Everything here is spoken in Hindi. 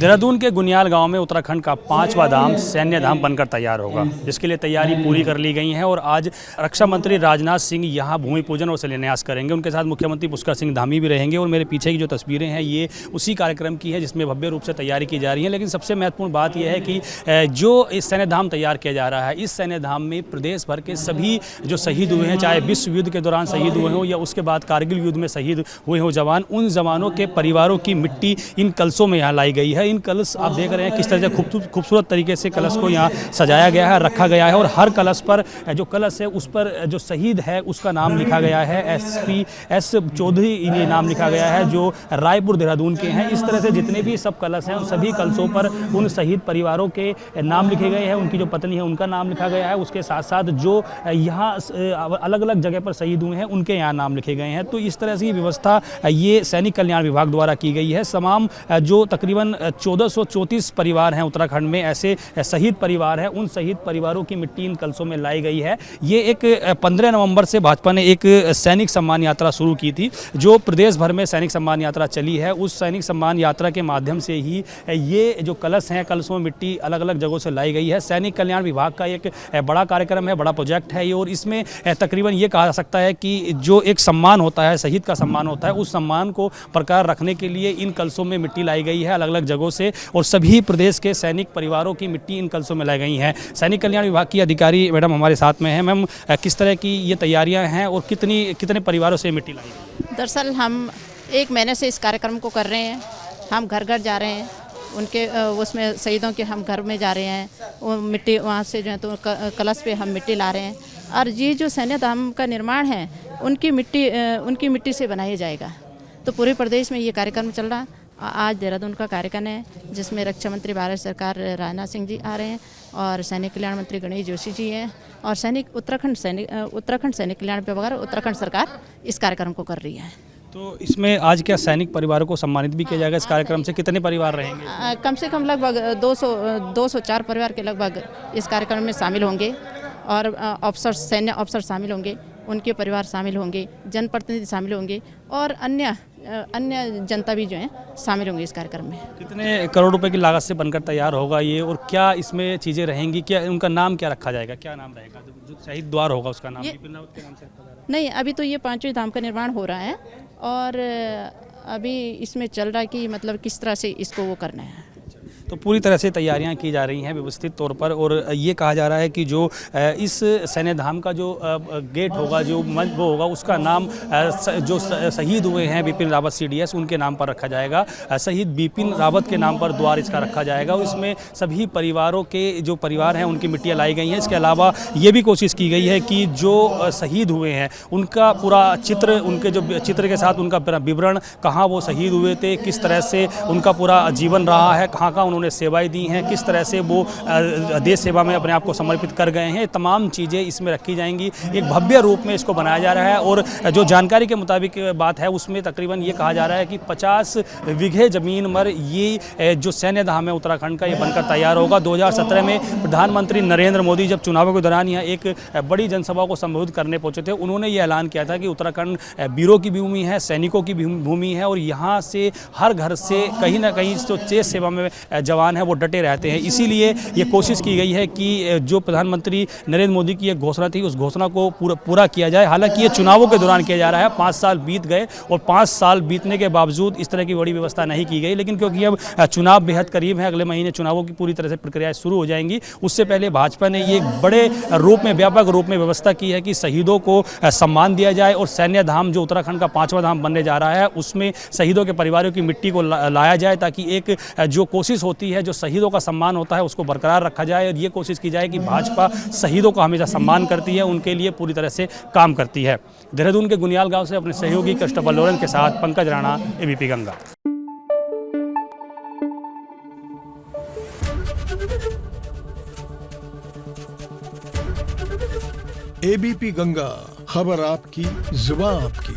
देहरादून के गुनियाल गांव में उत्तराखंड का 5वां धाम सैन्य धाम बनकर तैयार होगा, जिसके लिए तैयारी पूरी कर ली गई है। और आज रक्षा मंत्री राजनाथ सिंह यहां भूमि पूजन और शिलान्यास करेंगे। उनके साथ मुख्यमंत्री पुष्कर सिंह धामी भी रहेंगे। और मेरे पीछे की जो तस्वीरें हैं ये उसी कार्यक्रम की है जिसमें भव्य रूप से तैयारी की जा रही है। लेकिन सबसे महत्वपूर्ण बात यह है कि जो इस सैन्य धाम तैयार किया जा रहा है, इस सैन्य धाम में प्रदेश भर के सभी जो शहीद हुए हैं, चाहे विश्व युद्ध के दौरान शहीद हुए हों या उसके बाद कारगिल युद्ध में शहीद हुए हों जवान, उन जवानों के परिवारों की मिट्टी इन कलशों में यहाँ लाई गई है। इन कलश आप देख रहे हैं किस तरह से खूबसूरत तरीके से कलश को यहाँ सजाया गया है, रखा गया है। और हर कलश पर जो कलश है उस पर जो शहीद है उसका नाम लिखा गया है। SP चौधरी ये नाम लिखा गया है जो रायपुर देहरादून के हैं। इस तरह से जितने भी सब कलश हैं उन सभी कलशों पर उन शहीद परिवारों के नाम लिखे गए हैं। उनकी जो पत्नी है उनका नाम लिखा गया है। उसके साथ साथ जो यहाँ अलग अलग जगह पर शहीद हुए हैं उनके यहाँ नाम लिखे गए हैं। तो इस तरह से व्यवस्था ये सैनिक कल्याण विभाग द्वारा की गई है। तमाम जो तकरीबन 1434 परिवार हैं उत्तराखंड में, ऐसे शहीद परिवार हैं, उन शहीद परिवारों की मिट्टी इन कलशों में लाई गई है। ये एक 15 नवंबर से भाजपा ने एक सैनिक सम्मान यात्रा शुरू की थी, जो प्रदेश भर में सैनिक सम्मान यात्रा चली है। उस सैनिक सम्मान यात्रा के माध्यम से ही ये जो कलश हैं, कलशों में मिट्टी अलग अलग जगहों से लाई गई है। सैनिक कल्याण विभाग का एक बड़ा कार्यक्रम है, बड़ा प्रोजेक्ट है ये। और इसमें तकरीबन ये कहा जा सकता है कि जो एक सम्मान होता है, शहीद का सम्मान होता है, उस सम्मान को बरकरार रखने के लिए इन कलशों में मिट्टी लाई गई है अलग अलग जगहों से। और सभी प्रदेश के सैनिक परिवारों की मिट्टी इन कलशों में लाई गई हैं। सैनिक कल्याण विभाग की अधिकारी मैडम हमारे साथ में है। मैम, किस तरह की ये तैयारियां हैं और कितने परिवारों से मिट्टी लाई गई? दरअसल हम 1 महीने से इस कार्यक्रम को कर रहे हैं। हम घर घर जा रहे हैं, उनके उसमें शहीदों के हम घर में जा रहे हैं। वो मिट्टी वहाँ से जो है तो कलश पे हम मिट्टी ला रहे हैं। और ये जो सैन्य धाम का निर्माण है उनकी मिट्टी से बनाया जाएगा। तो पूरे प्रदेश में ये कार्यक्रम चल रहा है। आज देहरादून का कार्यक्रम है जिसमें रक्षा मंत्री भारत सरकार राजनाथ सिंह जी आ रहे हैं और सैनिक कल्याण मंत्री गणेश जोशी जी हैं और उत्तराखंड सैनिक कल्याण विभाग उत्तराखंड सरकार इस कार्यक्रम को कर रही है। तो इसमें आज क्या सैनिक परिवारों को सम्मानित भी किया जाएगा? इस कार्यक्रम से कितने परिवार रहेंगे? कम से कम लगभग 204 परिवार के लगभग इस कार्यक्रम में शामिल होंगे। और सैन्य अफसर शामिल होंगे, उनके परिवार शामिल होंगे, जनप्रतिनिधि शामिल होंगे और अन्य जनता भी जो है शामिल होंगे इस कार्यक्रम में। कितने करोड़ रुपए की लागत से बनकर तैयार होगा ये, और क्या इसमें चीज़ें रहेंगी? क्या उनका नाम क्या रखा जाएगा? क्या नाम रहेगा? जो शहीद द्वार होगा उसका नाम बिपिन रावत के नाम से रखा जाएगा? नहीं, अभी तो ये 5वें धाम का निर्माण हो रहा है और अभी इसमें चल रहा है कि मतलब किस तरह से इसको वो करना है। तो पूरी तरह से तैयारियां की जा रही हैं व्यवस्थित तौर पर। और ये कहा जा रहा है कि जो इस सैन्य धाम का जो गेट होगा, जो मंच वो होगा, उसका नाम जो शहीद हुए हैं बिपिन रावत CDS उनके नाम पर रखा जाएगा। शहीद बिपिन रावत के नाम पर द्वार इसका रखा जाएगा। और इसमें सभी परिवारों के जो परिवार हैं उनकी मिट्टियाँ लाई गई हैं। इसके अलावा ये भी कोशिश की गई है कि जो शहीद हुए हैं उनका पूरा चित्र, उनके जो चित्र के साथ उनका विवरण, कहाँ वो शहीद हुए थे, किस तरह से उनका पूरा जीवन रहा है, कहाँ उन्होंने सेवाएं दी हैं, किस तरह से वो देश सेवा में अपने आप को समर्पित कर गए हैं, तमाम चीज़ें इसमें रखी जाएंगी। एक भव्य रूप में इसको बनाया जा रहा है। और जो जानकारी के मुताबिक बात है उसमें तकरीबन ये कहा जा रहा है कि 50 बीघे ज़मीन पर ये जो सैन्य धाम है उत्तराखंड का, ये बनकर तैयार होगा। 2017 में प्रधानमंत्री नरेंद्र मोदी जब चुनावों के दौरान यहाँ एक बड़ी जनसभा को संबोधित करने पहुँचे थे, उन्होंने ये ऐलान किया था कि उत्तराखंड वीरों की भूमि है, सैनिकों की भूमि है और यहाँ से हर घर से कहीं ना कहीं जो देश सेवा में जवान है वो डटे रहते हैं। इसीलिए ये कोशिश की गई है कि जो प्रधानमंत्री नरेंद्र मोदी की एक घोषणा थी उस घोषणा को पूरा किया जाए। हालांकि ये चुनावों के दौरान किया जा रहा है। 5 साल बीत गए और 5 साल बीतने के बावजूद इस तरह की बड़ी व्यवस्था नहीं की गई। लेकिन क्योंकि अब चुनाव बेहद करीब है, अगले महीने चुनावों की पूरी तरह से प्रक्रियाएं शुरू हो जाएंगी, उससे पहले भाजपा ने ये बड़े रूप में, व्यापक रूप में व्यवस्था की है कि शहीदों को सम्मान दिया जाए। और सैन्य धाम जो उत्तराखंड का 5वां धाम बनने जा रहा है उसमें शहीदों के परिवारों की मिट्टी को लाया जाए, ताकि एक जो कोशिश होती है, जो शहीदों का सम्मान होता है, उसको बरकरार रखा जाए। और ये कोशिश की जाए कि भाजपा शहीदों का हमेशा सम्मान करती है, उनके लिए पूरी तरह से काम करती है। देहरादून के गुनियाल गांव से अपने सहयोगी कष्टबल लोरन के साथ पंकज राणा, ABP गंगा। ABP गंगा, खबर आपकी, जुबान आपकी।